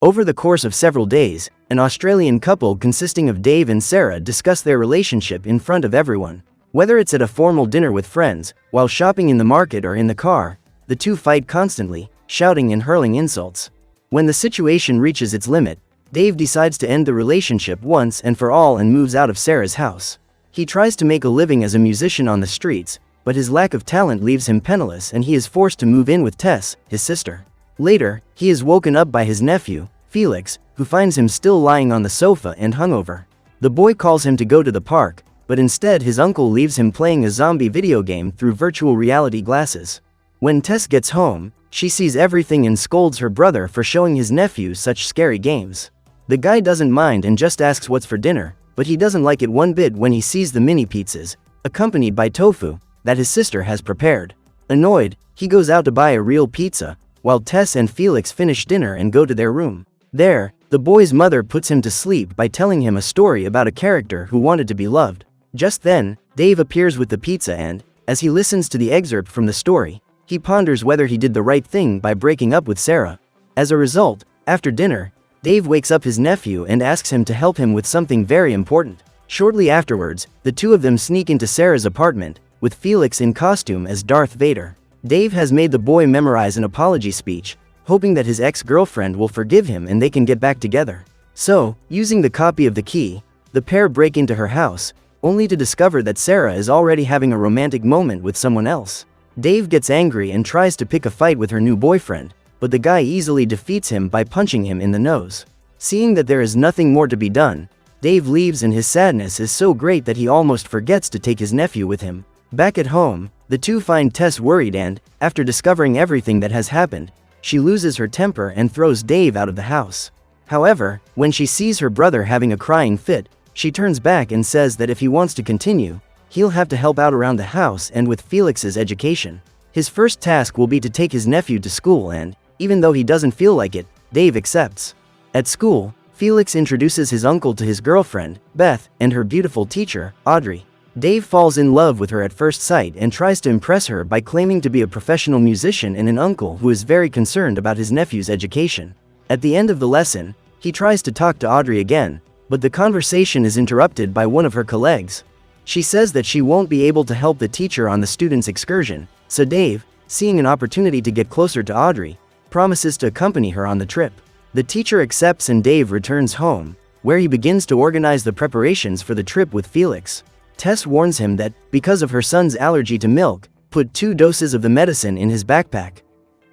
Over the course of several days, an Australian couple consisting of Dave and Sarah discuss their relationship in front of everyone. Whether it's at a formal dinner with friends, while shopping in the market or in the car, the two fight constantly, shouting and hurling insults. When the situation reaches its limit, Dave decides to end the relationship once and for all and moves out of Sarah's house. He tries to make a living as a musician on the streets, but his lack of talent leaves him penniless and he is forced to move in with Tess, his sister. Later, he is woken up by his nephew, Felix, who finds him still lying on the sofa and hungover. The boy calls him to go to the park, but instead his uncle leaves him playing a zombie video game through virtual reality glasses. When Tess gets home, she sees everything and scolds her brother for showing his nephew such scary games. The guy doesn't mind and just asks what's for dinner, but he doesn't like it one bit when he sees the mini pizzas, accompanied by tofu, that his sister has prepared. Annoyed, he goes out to buy a real pizza, while Tess and Felix finish dinner and go to their room. There, the boy's mother puts him to sleep by telling him a story about a character who wanted to be loved. Just then, Dave appears with the pizza and, as he listens to the excerpt from the story, he ponders whether he did the right thing by breaking up with Sarah. As a result, after dinner, Dave wakes up his nephew and asks him to help him with something very important. Shortly afterwards, the two of them sneak into Sarah's apartment, with Felix in costume as Darth Vader. Dave has made the boy memorize an apology speech, hoping that his ex-girlfriend will forgive him and they can get back together. So, using the copy of the key, the pair break into her house, only to discover that Sarah is already having a romantic moment with someone else. Dave gets angry and tries to pick a fight with her new boyfriend, but the guy easily defeats him by punching him in the nose. Seeing that there is nothing more to be done, Dave leaves and his sadness is so great that he almost forgets to take his nephew with him. Back at home, the two find Tess worried and, after discovering everything that has happened, she loses her temper and throws Dave out of the house. However, when she sees her brother having a crying fit, she turns back and says that if he wants to continue, he'll have to help out around the house and with Felix's education. His first task will be to take his nephew to school and, even though he doesn't feel like it, Dave accepts. At school, Felix introduces his uncle to his girlfriend, Beth, and her beautiful teacher, Audrey. Dave falls in love with her at first sight and tries to impress her by claiming to be a professional musician and an uncle who is very concerned about his nephew's education. At the end of the lesson, he tries to talk to Audrey again, but the conversation is interrupted by one of her colleagues. She says that she won't be able to help the teacher on the student's excursion, so Dave, seeing an opportunity to get closer to Audrey, promises to accompany her on the trip. The teacher accepts and Dave returns home, where he begins to organize the preparations for the trip with Felix. Tess warns him that, because of her son's allergy to milk, put 2 doses of the medicine in his backpack,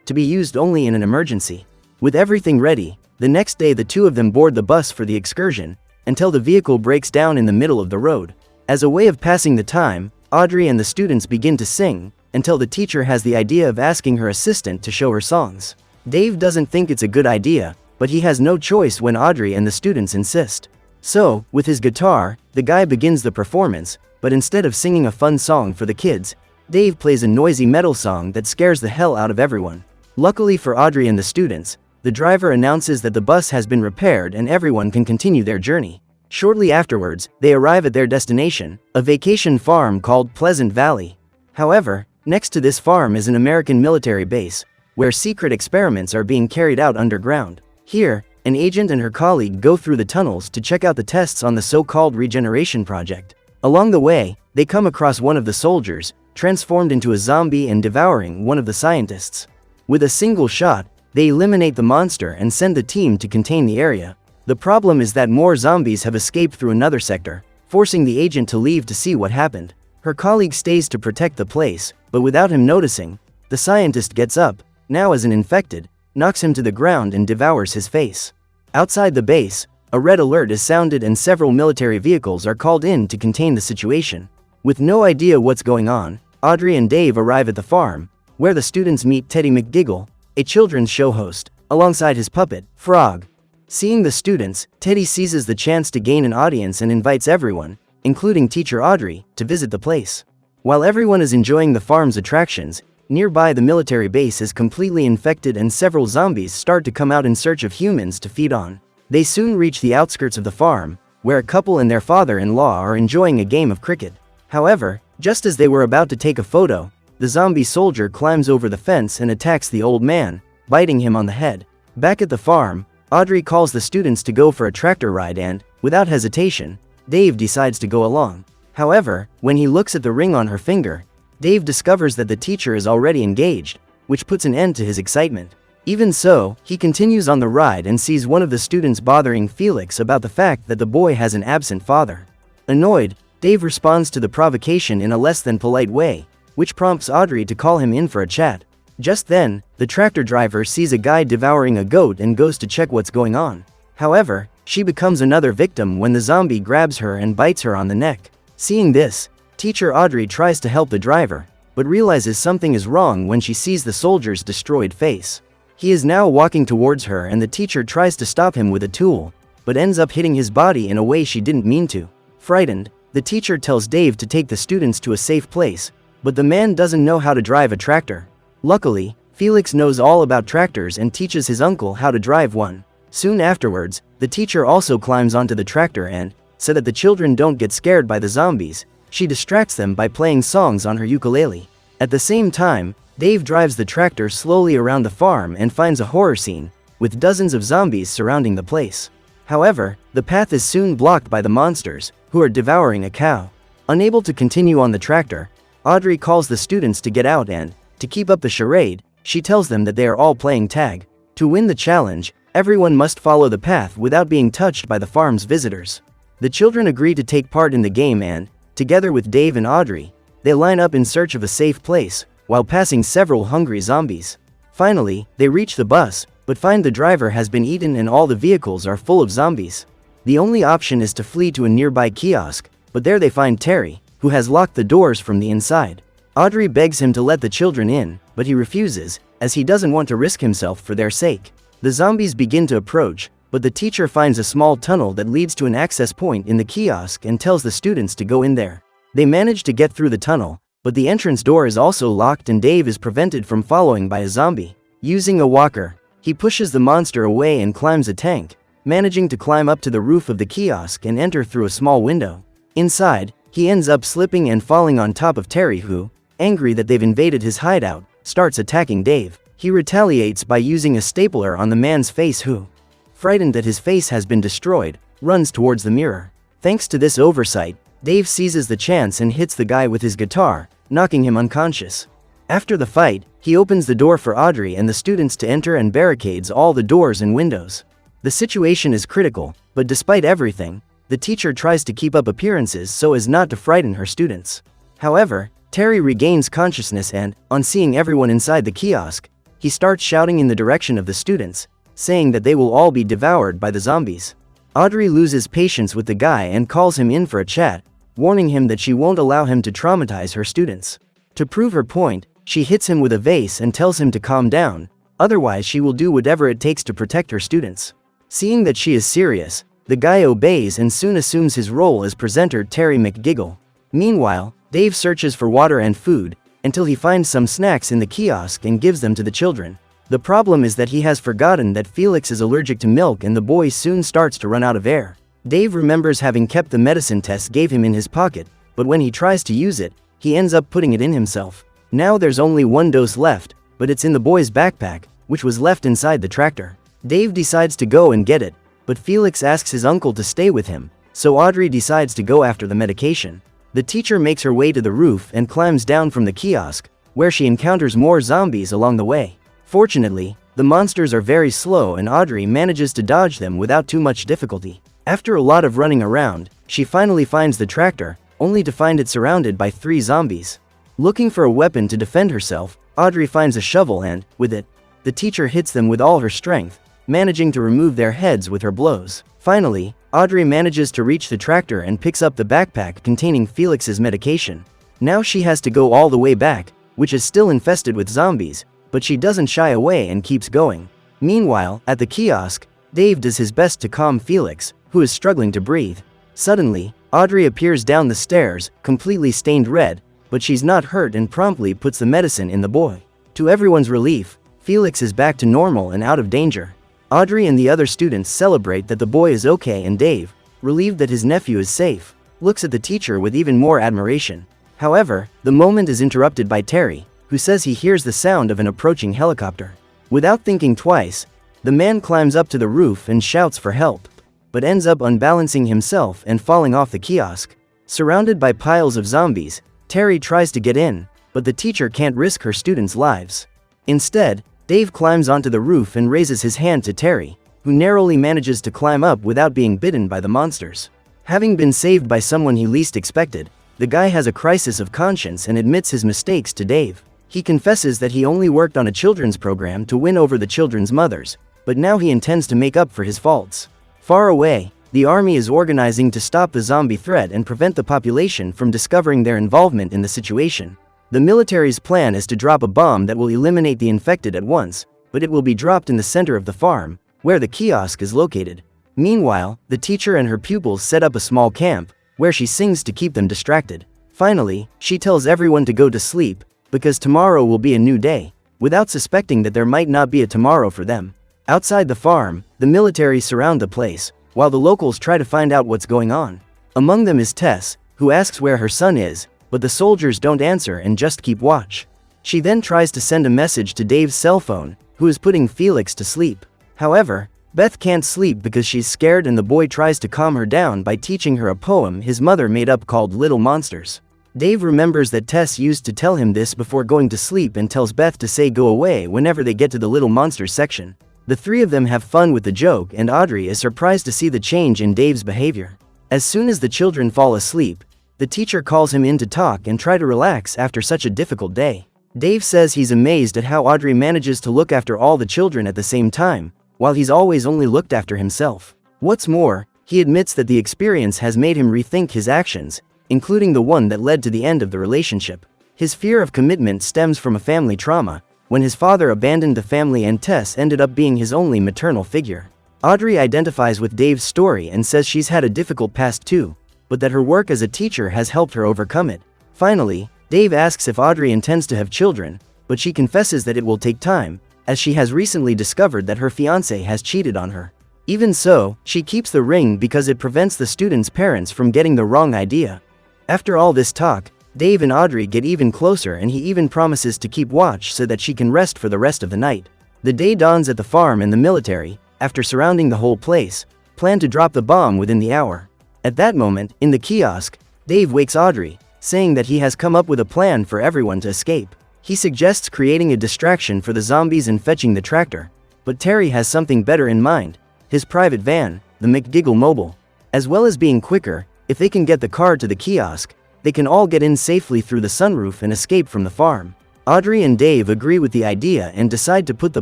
to be used only in an emergency. With everything ready, the next day the two of them board the bus for the excursion, until the vehicle breaks down in the middle of the road. As a way of passing the time, Audrey and the students begin to sing, until the teacher has the idea of asking her assistant to show her songs. Dave doesn't think it's a good idea, but he has no choice when Audrey and the students insist. So, with his guitar, the guy begins the performance, but instead of singing a fun song for the kids, Dave plays a noisy metal song that scares the hell out of everyone. Luckily for Audrey and the students, the driver announces that the bus has been repaired and everyone can continue their journey. Shortly afterwards, they arrive at their destination, a vacation farm called Pleasant Valley. However, next to this farm is an American military base, where secret experiments are being carried out underground. Here, an agent and her colleague go through the tunnels to check out the tests on the so-called regeneration project. Along the way, they come across one of the soldiers, transformed into a zombie and devouring one of the scientists. With a single shot, they eliminate the monster and send the team to contain the area. The problem is that more zombies have escaped through another sector, forcing the agent to leave to see what happened. Her colleague stays to protect the place, but without him noticing, the scientist gets up, now as an infected, knocks him to the ground and devours his face. Outside the base, a red alert is sounded and several military vehicles are called in to contain the situation. With no idea what's going on, Audrey and Dave arrive at the farm, where the students meet Teddy McGiggle, a children's show host, alongside his puppet, Frog. Seeing the students, Teddy seizes the chance to gain an audience and invites everyone, including teacher Audrey, to visit the place. While everyone is enjoying the farm's attractions, nearby the military base is completely infected and several zombies start to come out in search of humans to feed on. They soon reach the outskirts of the farm, where a couple and their father-in-law are enjoying a game of cricket. However, just as they were about to take a photo, the zombie soldier climbs over the fence and attacks the old man, biting him on the head. Back at the farm, Audrey calls the students to go for a tractor ride and, without hesitation, Dave decides to go along. However, when he looks at the ring on her finger, Dave discovers that the teacher is already engaged, which puts an end to his excitement. Even so, he continues on the ride and sees one of the students bothering Felix about the fact that the boy has an absent father. Annoyed, Dave responds to the provocation in a less than polite way, which prompts Audrey to call him in for a chat. Just then, the tractor driver sees a guy devouring a goat and goes to check what's going on. However, she becomes another victim when the zombie grabs her and bites her on the neck. Seeing this, teacher Audrey tries to help the driver, but realizes something is wrong when she sees the soldier's destroyed face. He is now walking towards her and the teacher tries to stop him with a tool, but ends up hitting his body in a way she didn't mean to. Frightened, the teacher tells Dave to take the students to a safe place, but the man doesn't know how to drive a tractor. Luckily, Felix knows all about tractors and teaches his uncle how to drive one. Soon afterwards, the teacher also climbs onto the tractor and, so that the children don't get scared by the zombies, she distracts them by playing songs on her ukulele. At the same time, Dave drives the tractor slowly around the farm and finds a horror scene, with dozens of zombies surrounding the place. However, the path is soon blocked by the monsters, who are devouring a cow. Unable to continue on the tractor, Audrey calls the students to get out and, to keep up the charade, she tells them that they are all playing tag. To win the challenge, everyone must follow the path without being touched by the farm's visitors. The children agree to take part in the game and, together with Dave and Audrey, they line up in search of a safe place, while passing several hungry zombies. Finally, they reach the bus, but find the driver has been eaten and all the vehicles are full of zombies. The only option is to flee to a nearby kiosk, but there they find Terry, who has locked the doors from the inside. Audrey begs him to let the children in, but he refuses, as he doesn't want to risk himself for their sake. The zombies begin to approach, but the teacher finds a small tunnel that leads to an access point in the kiosk and tells the students to go in there. They manage to get through the tunnel, but the entrance door is also locked and Dave is prevented from following by a zombie. Using a walker, he pushes the monster away and climbs a tank, managing to climb up to the roof of the kiosk and enter through a small window. Inside, he ends up slipping and falling on top of Terry who, angry that they've invaded his hideout, starts attacking Dave. He retaliates by using a stapler on the man's face who, frightened that his face has been destroyed, runs towards the mirror. Thanks to this oversight, Dave seizes the chance and hits the guy with his guitar, knocking him unconscious. After the fight, he opens the door for Audrey and the students to enter and barricades all the doors and windows. The situation is critical, but despite everything, the teacher tries to keep up appearances so as not to frighten her students. However, Terry regains consciousness and, on seeing everyone inside the kiosk, he starts shouting in the direction of the students, saying that they will all be devoured by the zombies. Audrey loses patience with the guy and calls him in for a chat, warning him that she won't allow him to traumatize her students. To prove her point, she hits him with a vase and tells him to calm down, otherwise she will do whatever it takes to protect her students. Seeing that she is serious, the guy obeys and soon assumes his role as presenter Terry McGiggle. Meanwhile, Dave searches for water and food, until he finds some snacks in the kiosk and gives them to the children. The problem is that he has forgotten that Felix is allergic to milk and the boy soon starts to run out of air. Dave remembers having kept the medicine Tess gave him in his pocket, but when he tries to use it, he ends up putting it in himself. Now there's only one dose left, but it's in the boy's backpack, which was left inside the tractor. Dave decides to go and get it, but Felix asks his uncle to stay with him, so Audrey decides to go after the medication. The teacher makes her way to the roof and climbs down from the kiosk, where she encounters more zombies along the way. Fortunately, the monsters are very slow and Audrey manages to dodge them without too much difficulty. After a lot of running around, she finally finds the tractor, only to find it surrounded by 3 zombies. Looking for a weapon to defend herself, Audrey finds a shovel and, with it, the teacher hits them with all her strength, managing to remove their heads with her blows. Finally, Audrey manages to reach the tractor and picks up the backpack containing Felix's medication. Now she has to go all the way back, which is still infested with zombies, but she doesn't shy away and keeps going. Meanwhile, at the kiosk, Dave does his best to calm Felix, who is struggling to breathe. Suddenly, Audrey appears down the stairs, completely stained red, but she's not hurt and promptly puts the medicine in the boy. To everyone's relief, Felix is back to normal and out of danger. Audrey and the other students celebrate that the boy is okay and Dave, relieved that his nephew is safe, looks at the teacher with even more admiration. However, the moment is interrupted by Terry, who says he hears the sound of an approaching helicopter. Without thinking twice, The man climbs up to the roof and shouts for help, but ends up unbalancing himself and falling off the kiosk. Surrounded by piles of zombies, Terry tries to get in, but the teacher can't risk her students' lives. Instead, Dave climbs onto the roof and raises his hand to Terry, who narrowly manages to climb up without being bitten by the monsters. Having been saved by someone he least expected, the guy has a crisis of conscience and admits his mistakes to Dave. He confesses that he only worked on a children's program to win over the children's mothers, but now he intends to make up for his faults. Far away, the army is organizing to stop the zombie threat and prevent the population from discovering their involvement in the situation. The military's plan is to drop a bomb that will eliminate the infected at once, but it will be dropped in the center of the farm, where the kiosk is located. Meanwhile, the teacher and her pupils set up a small camp, where she sings to keep them distracted. Finally, she tells everyone to go to sleep, because tomorrow will be a new day, without suspecting that there might not be a tomorrow for them. Outside the farm, the military surround the place, while the locals try to find out what's going on. Among them is Tess, who asks where her son is, but the soldiers don't answer and just keep watch. She then tries to send a message to Dave's cell phone, who is putting Felix to sleep. However, Beth can't sleep because she's scared and the boy tries to calm her down by teaching her a poem his mother made up called Little Monsters. Dave remembers that Tess used to tell him this before going to sleep and tells Beth to say go away whenever they get to the Little Monsters section. The three of them have fun with the joke and Audrey is surprised to see the change in Dave's behavior. As soon as the children fall asleep, the teacher calls him in to talk and try to relax after such a difficult day. Dave says he's amazed at how Audrey manages to look after all the children at the same time, while he's always only looked after himself. What's more, he admits that the experience has made him rethink his actions, including the one that led to the end of the relationship. His fear of commitment stems from a family trauma, when his father abandoned the family and Tess ended up being his only maternal figure. Audrey identifies with Dave's story and says she's had a difficult past too, but that her work as a teacher has helped her overcome it. Finally, Dave asks if Audrey intends to have children, but she confesses that it will take time, as she has recently discovered that her fiancé has cheated on her. Even so, she keeps the ring because it prevents the students' parents from getting the wrong idea. After all this talk, Dave and Audrey get even closer and he even promises to keep watch so that she can rest for the rest of the night. The day dawns at the farm and the military, after surrounding the whole place, plan to drop the bomb within the hour. At that moment, in the kiosk, Dave wakes Audrey, saying that he has come up with a plan for everyone to escape. He suggests creating a distraction for the zombies and fetching the tractor, but Terry has something better in mind, his private van, the McGiggle Mobile. As well as being quicker, if they can get the car to the kiosk, they can all get in safely through the sunroof and escape from the farm. Audrey and Dave agree with the idea and decide to put the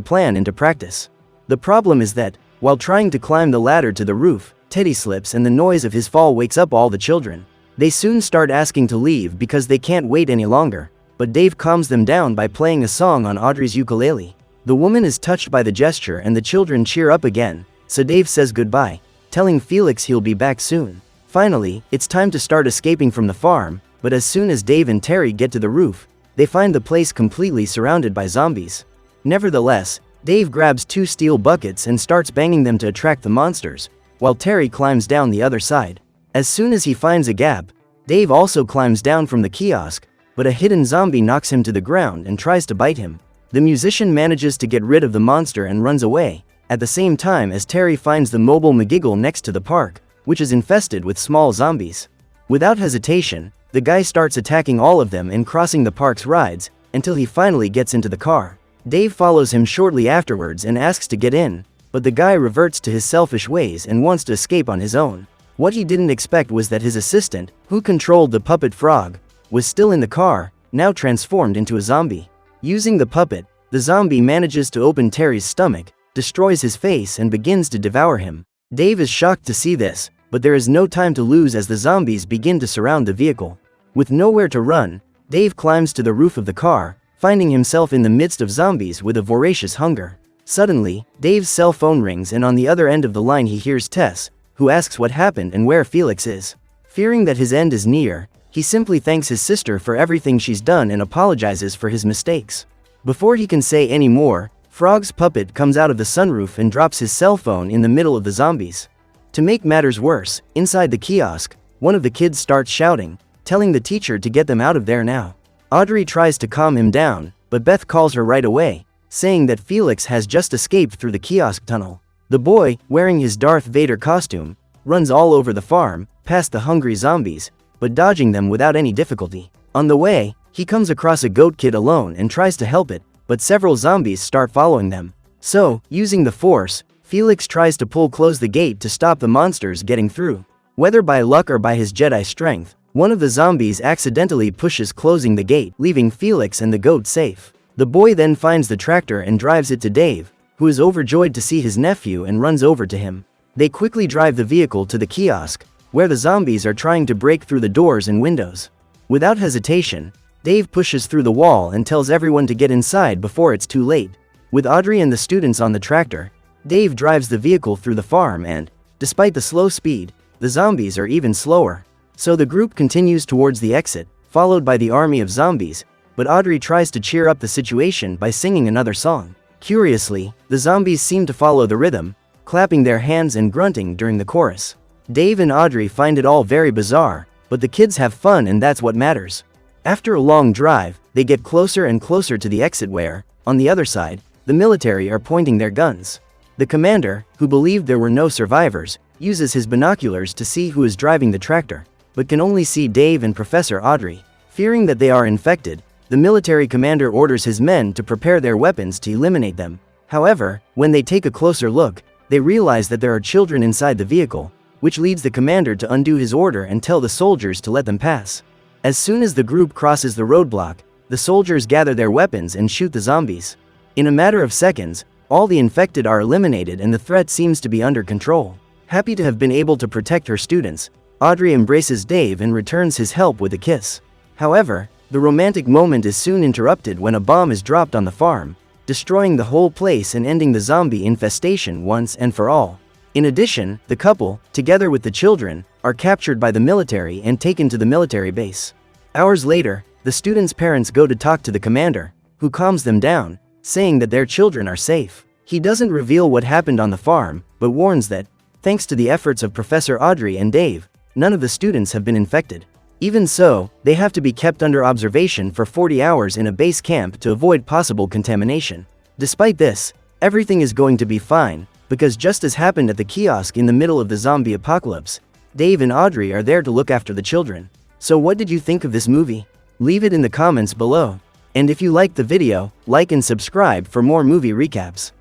plan into practice. The problem is that, while trying to climb the ladder to the roof, Teddy slips and the noise of his fall wakes up all the children. They soon start asking to leave because they can't wait any longer, but Dave calms them down by playing a song on Audrey's ukulele. The woman is touched by the gesture and the children cheer up again, so Dave says goodbye, telling Felix he'll be back soon. Finally, it's time to start escaping from the farm, but as soon as Dave and Terry get to the roof, they find the place completely surrounded by zombies. Nevertheless, Dave grabs 2 steel buckets and starts banging them to attract the monsters, while Terry climbs down the other side. As soon as he finds a gap, Dave also climbs down from the kiosk, but a hidden zombie knocks him to the ground and tries to bite him. The musician manages to get rid of the monster and runs away, at the same time as Terry finds the mobile McGiggle next to the park, which is infested with small zombies. Without hesitation, the guy starts attacking all of them and crossing the park's rides, until he finally gets into the car. Dave follows him shortly afterwards and asks to get in, but the guy reverts to his selfish ways and wants to escape on his own. What he didn't expect was that his assistant, who controlled the puppet frog, was still in the car, now transformed into a zombie. Using the puppet, the zombie manages to open Terry's stomach, destroys his face and begins to devour him. Dave is shocked to see this, but there is no time to lose as the zombies begin to surround the vehicle. With nowhere to run, Dave climbs to the roof of the car, finding himself in the midst of zombies with a voracious hunger. Suddenly, Dave's cell phone rings and on the other end of the line he hears Tess, who asks what happened and where Felix is. Fearing that his end is near, he simply thanks his sister for everything she's done and apologizes for his mistakes. Before he can say any more, Frog's puppet comes out of the sunroof and drops his cell phone in the middle of the zombies. To make matters worse, inside the kiosk, one of the kids starts shouting, telling the teacher to get them out of there now. Audrey tries to calm him down, but Beth calls her right away, saying that Felix has just escaped through the kiosk tunnel. The boy, wearing his Darth Vader costume, runs all over the farm, past the hungry zombies, but dodging them without any difficulty. On the way, he comes across a goat kid alone and tries to help it, but several zombies start following them. So, using the Force, Felix tries to close the gate to stop the monsters getting through. Whether by luck or by his Jedi strength, one of the zombies accidentally pushes closing the gate, leaving Felix and the goat safe. The boy then finds the tractor and drives it to Dave, who is overjoyed to see his nephew and runs over to him. They quickly drive the vehicle to the kiosk, where the zombies are trying to break through the doors and windows. Without hesitation, Dave pushes through the wall and tells everyone to get inside before it's too late. With Audrey and the students on the tractor, Dave drives the vehicle through the farm and, despite the slow speed, the zombies are even slower. So the group continues towards the exit, followed by the army of zombies, but Audrey tries to cheer up the situation by singing another song. Curiously, the zombies seem to follow the rhythm, clapping their hands and grunting during the chorus. Dave and Audrey find it all very bizarre, but the kids have fun and that's what matters. After a long drive, they get closer and closer to the exit where, on the other side, the military are pointing their guns. The commander, who believed there were no survivors, uses his binoculars to see who is driving the tractor, but can only see Dave and Professor Audrey. Fearing that they are infected, the military commander orders his men to prepare their weapons to eliminate them. However, when they take a closer look, they realize that there are children inside the vehicle, which leads the commander to undo his order and tell the soldiers to let them pass. As soon as the group crosses the roadblock, the soldiers gather their weapons and shoot the zombies. In a matter of seconds, all the infected are eliminated and the threat seems to be under control. Happy to have been able to protect her students, Audrey embraces Dave and returns his help with a kiss. However, the romantic moment is soon interrupted when a bomb is dropped on the farm, destroying the whole place and ending the zombie infestation once and for all. In addition, the couple, together with the children, are captured by the military and taken to the military base. Hours later, the students' parents go to talk to the commander, who calms them down, saying that their children are safe. He doesn't reveal what happened on the farm, but warns that, thanks to the efforts of Professor Audrey and Dave, none of the students have been infected. Even so, they have to be kept under observation for 40 hours in a base camp to avoid possible contamination. Despite this, everything is going to be fine, because just as happened at the kiosk in the middle of the zombie apocalypse, Dave and Audrey are there to look after the children. So what did you think of this movie? Leave it in the comments below. And if you liked the video, like and subscribe for more movie recaps.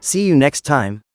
See you next time.